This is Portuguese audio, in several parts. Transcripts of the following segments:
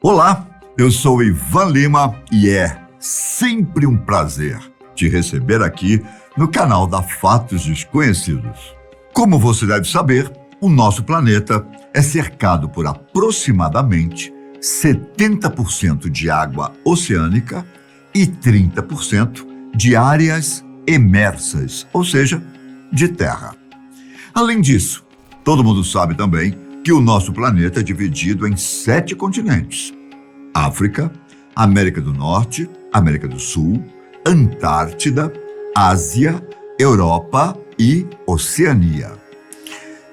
Olá, eu sou Ivan Lima e é sempre um prazer te receber aqui no canal da Fatos Desconhecidos. Como você deve saber, o nosso planeta é cercado por aproximadamente 70% de água oceânica e 30% de áreas emersas, ou seja, de terra. Além disso, todo mundo sabe também que o nosso planeta é dividido em 7 continentes: África, América do Norte, América do Sul, Antártida, Ásia, Europa e Oceania.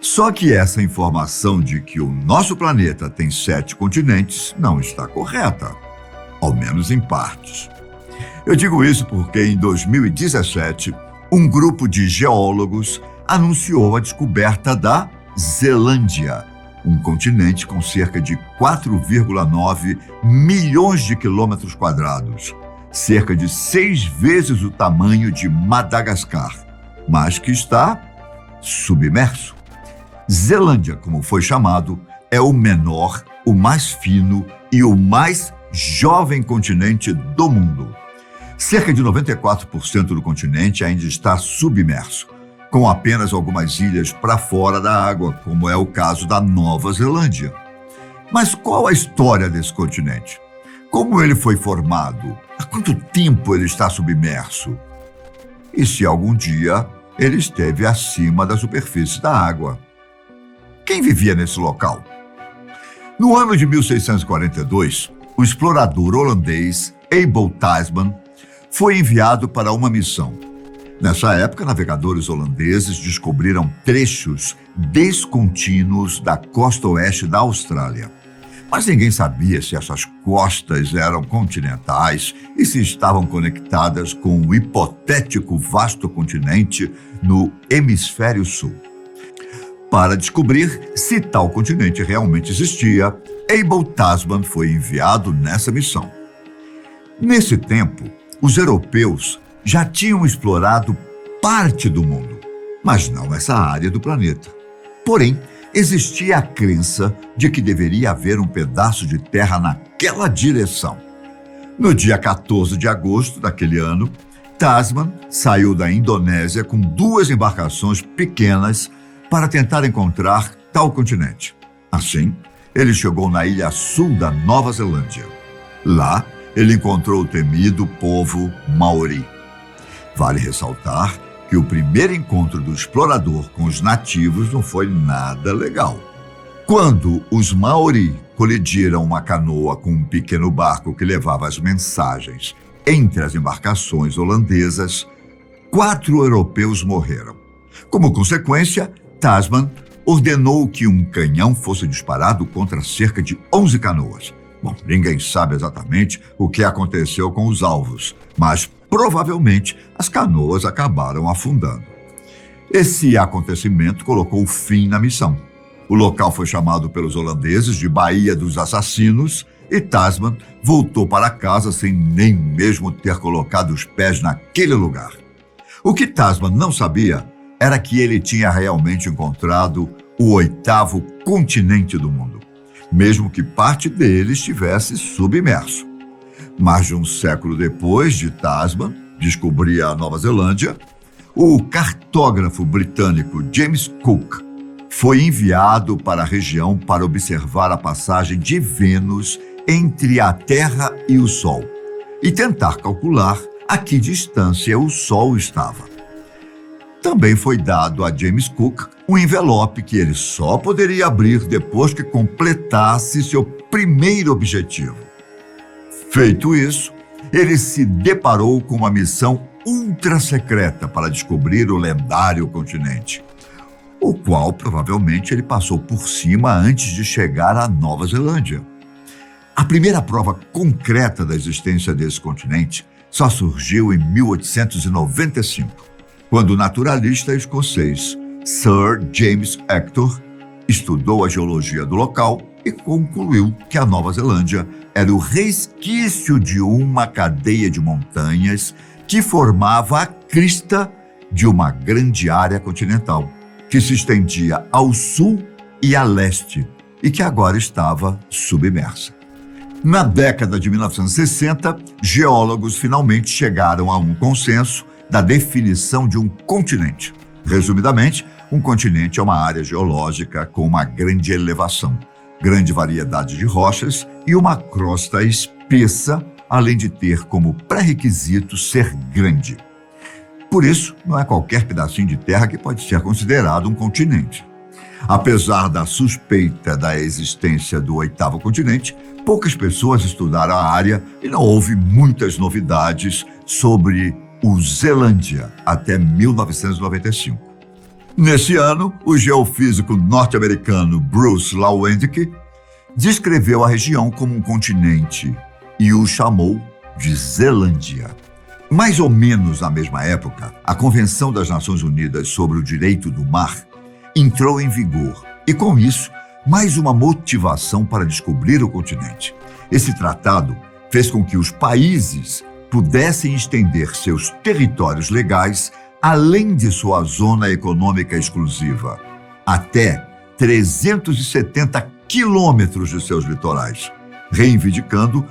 Só que essa informação de que o nosso planeta tem 7 continentes não está correta, ao menos em partes. Eu digo isso porque em 2017, um grupo de geólogos anunciou a descoberta da Zelândia, um continente com cerca de 4,9 milhões de quilômetros quadrados, cerca de 6 vezes o tamanho de Madagascar, mas que está submerso. Zelândia, como foi chamado, é o menor, o mais fino e o mais jovem continente do mundo. Cerca de 94% do continente ainda está submerso, com apenas algumas ilhas para fora da água, como é o caso da Nova Zelândia. Mas qual a história desse continente? Como ele foi formado? Há quanto tempo ele está submerso? E se algum dia ele esteve acima da superfície da água? Quem vivia nesse local? No ano de 1642, o explorador holandês Abel Tasman foi enviado para uma missão. Nessa época, navegadores holandeses descobriram trechos descontínuos da costa oeste da Austrália. Mas ninguém sabia se essas costas eram continentais e se estavam conectadas com o hipotético vasto continente no hemisfério sul. Para descobrir se tal continente realmente existia, Abel Tasman foi enviado nessa missão. Nesse tempo, os europeus já tinham explorado parte do mundo, mas não essa área do planeta. Porém, existia a crença de que deveria haver um pedaço de terra naquela direção. No dia 14 de agosto daquele ano, Tasman saiu da Indonésia com 2 embarcações pequenas para tentar encontrar tal continente. Assim, ele chegou na ilha sul da Nova Zelândia. Lá, ele encontrou o temido povo Maori. Vale ressaltar que o primeiro encontro do explorador com os nativos não foi nada legal. Quando os Maori colidiram uma canoa com um pequeno barco que levava as mensagens entre as embarcações holandesas, 4 europeus morreram. Como consequência, Tasman ordenou que um canhão fosse disparado contra cerca de 11 canoas. Bom, ninguém sabe exatamente o que aconteceu com os alvos, mas provavelmente as canoas acabaram afundando. Esse acontecimento colocou fim na missão. O local foi chamado pelos holandeses de Baía dos Assassinos e Tasman voltou para casa sem nem mesmo ter colocado os pés naquele lugar. O que Tasman não sabia era que ele tinha realmente encontrado o 8º continente do mundo, mesmo que parte dele estivesse submerso. Mais de um século depois de Tasman descobrir a Nova Zelândia, o cartógrafo britânico James Cook foi enviado para a região para observar a passagem de Vênus entre a Terra e o Sol e tentar calcular a que distância o Sol estava. Também foi dado a James Cook um envelope que ele só poderia abrir depois que completasse seu primeiro objetivo. Feito isso, ele se deparou com uma missão ultra secreta para descobrir o lendário continente, o qual provavelmente ele passou por cima antes de chegar à Nova Zelândia. A primeira prova concreta da existência desse continente só surgiu em 1895, quando o naturalista escocês Sir James Hector estudou a geologia do local e concluiu que a Nova Zelândia era o resquício de uma cadeia de montanhas que formava a crista de uma grande área continental, que se estendia ao sul e a leste, e que agora estava submersa. Na década de 1960, geólogos finalmente chegaram a um consenso da definição de um continente. Resumidamente, um continente é uma área geológica com uma grande elevação, grande variedade de rochas e uma crosta espessa, além de ter como pré-requisito ser grande. Por isso, não é qualquer pedacinho de terra que pode ser considerado um continente. Apesar da suspeita da existência do oitavo continente, poucas pessoas estudaram a área e não houve muitas novidades sobre o Zelândia até 1995. Nesse ano, o geofísico norte-americano Bruce Lewandowski descreveu a região como um continente e o chamou de Zelândia. Mais ou menos na mesma época, a Convenção das Nações Unidas sobre o Direito do Mar entrou em vigor e, com isso, mais uma motivação para descobrir o continente. Esse tratado fez com que os países pudessem estender seus territórios legais além de sua zona econômica exclusiva, até 370 quilômetros de seus litorais, reivindicando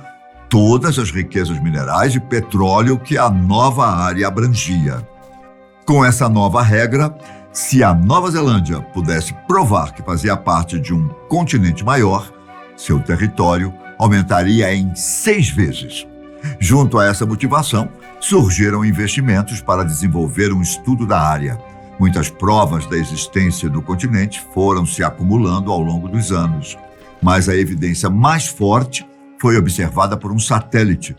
todas as riquezas minerais e petróleo que a nova área abrangia. Com essa nova regra, se a Nova Zelândia pudesse provar que fazia parte de um continente maior, seu território aumentaria em 6 vezes. Junto a essa motivação, surgiram investimentos para desenvolver um estudo da área. Muitas provas da existência do continente foram se acumulando ao longo dos anos, mas a evidência mais forte foi observada por um satélite,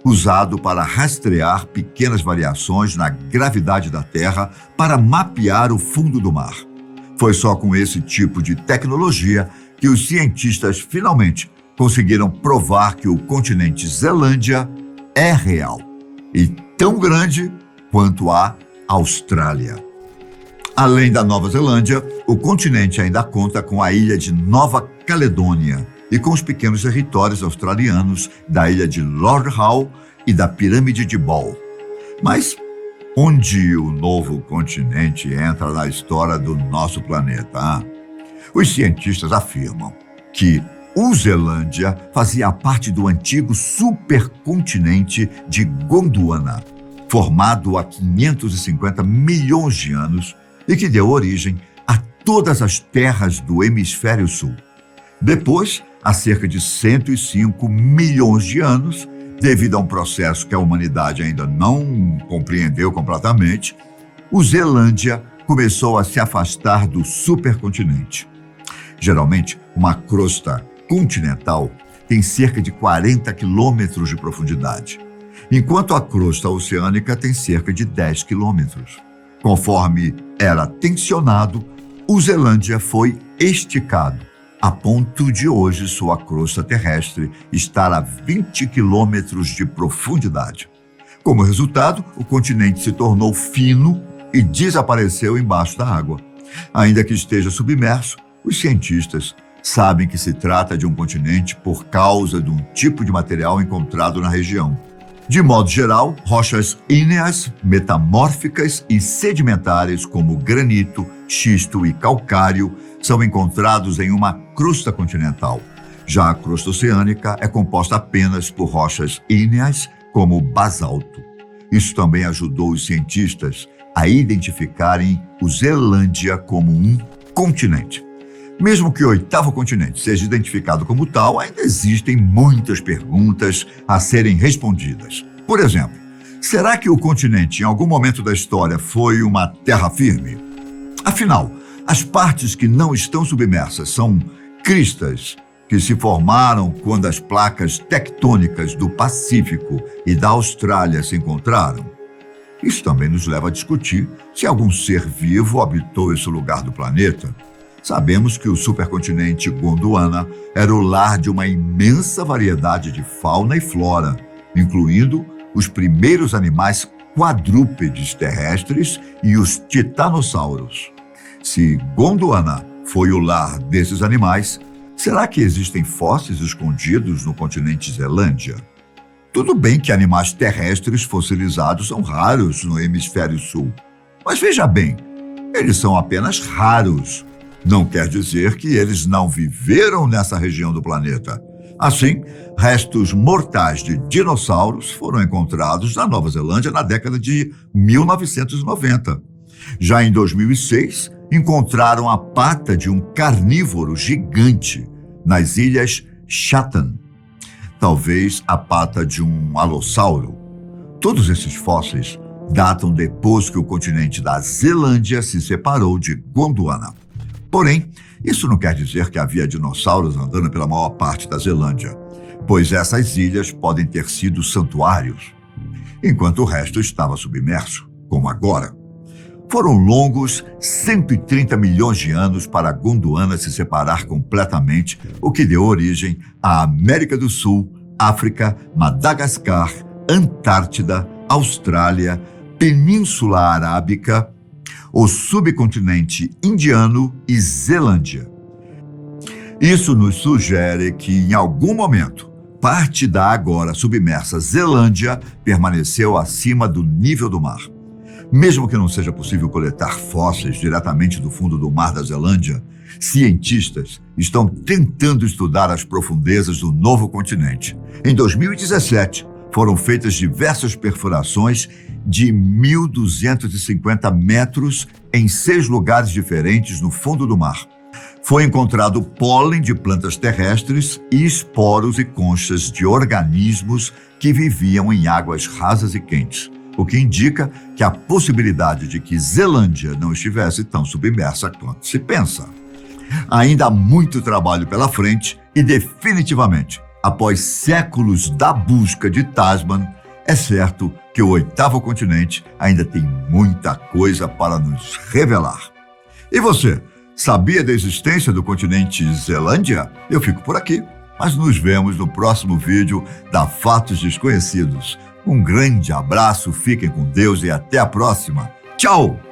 usado para rastrear pequenas variações na gravidade da Terra para mapear o fundo do mar. Foi só com esse tipo de tecnologia que os cientistas finalmente conseguiram provar que o continente Zelândia é real e tão grande quanto a Austrália. Além da Nova Zelândia, o continente ainda conta com a ilha de Nova Caledônia e com os pequenos territórios australianos da ilha de Lord Howe e da Pirâmide de Ball. Mas onde o novo continente entra na história do nosso planeta? Os cientistas afirmam que o Zelândia fazia parte do antigo supercontinente de Gondwana, formado há 550 milhões de anos e que deu origem a todas as terras do hemisfério sul. Depois, há cerca de 105 milhões de anos, devido a um processo que a humanidade ainda não compreendeu completamente, o Zelândia começou a se afastar do supercontinente. Geralmente, uma crosta continental tem cerca de 40 quilômetros de profundidade, enquanto a crosta oceânica tem cerca de 10 quilômetros. Conforme era tensionado, o Zelândia foi esticado, a ponto de hoje sua crosta terrestre estar a 20 quilômetros de profundidade. Como resultado, o continente se tornou fino e desapareceu embaixo da água. Ainda que esteja submerso, os cientistas sabem que se trata de um continente por causa de um tipo de material encontrado na região. De modo geral, rochas ígneas, metamórficas e sedimentares como granito, xisto e calcário são encontrados em uma crosta continental. Já a crosta oceânica é composta apenas por rochas ígneas como basalto. Isso também ajudou os cientistas a identificarem o Zelândia como um continente. Mesmo que o oitavo continente seja identificado como tal, ainda existem muitas perguntas a serem respondidas. Por exemplo, será que o continente em algum momento da história foi uma terra firme? Afinal, as partes que não estão submersas são cristas que se formaram quando as placas tectônicas do Pacífico e da Austrália se encontraram. Isso também nos leva a discutir se algum ser vivo habitou esse lugar do planeta. Sabemos que o supercontinente Gondwana era o lar de uma imensa variedade de fauna e flora, incluindo os primeiros animais quadrúpedes terrestres e os titanossauros. Se Gondwana foi o lar desses animais, será que existem fósseis escondidos no continente Zelândia? Tudo bem que animais terrestres fossilizados são raros no hemisfério sul, mas veja bem, eles são apenas raros. Não quer dizer que eles não viveram nessa região do planeta. Assim, restos mortais de dinossauros foram encontrados na Nova Zelândia na década de 1990. Já em 2006, encontraram a pata de um carnívoro gigante nas ilhas Chatham. Talvez a pata de um alossauro. Todos esses fósseis datam depois que o continente da Zelândia se separou de Gondwana. Porém, isso não quer dizer que havia dinossauros andando pela maior parte da Zelândia, pois essas ilhas podem ter sido santuários, enquanto o resto estava submerso, como agora. Foram longos 130 milhões de anos para Gondwana se separar completamente, o que deu origem à América do Sul, África, Madagascar, Antártida, Austrália, Península Arábica, o subcontinente indiano e Zelândia. Isso nos sugere que, em algum momento, parte da agora submersa Zelândia permaneceu acima do nível do mar. Mesmo que não seja possível coletar fósseis diretamente do fundo do mar da Zelândia, cientistas estão tentando estudar as profundezas do novo continente. Em 2017, foram feitas diversas perfurações de 1.250 metros em 6 lugares diferentes no fundo do mar. Foi encontrado pólen de plantas terrestres e esporos e conchas de organismos que viviam em águas rasas e quentes, o que indica que a possibilidade de que Zelândia não estivesse tão submersa quanto se pensa. Ainda há muito trabalho pela frente e, definitivamente, após séculos da busca de Tasman, é certo que o 8º continente ainda tem muita coisa para nos revelar. E você, sabia da existência do continente Zelândia? Eu fico por aqui, mas nos vemos no próximo vídeo da Fatos Desconhecidos. Um grande abraço, fiquem com Deus e até a próxima. Tchau!